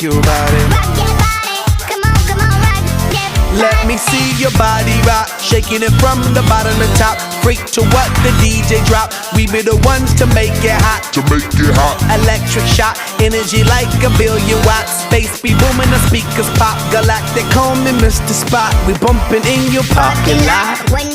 your body. Rock your body, come on, rock your body. Let me see your body rock, shaking it from the bottom to top. Freak to what the DJ drop. We be the ones to make it hot. Electric shock, energy like a billion watts. Space be booming, the speakers pop. Galactic, call me Mr. Spot. We bumping in your parking lot. When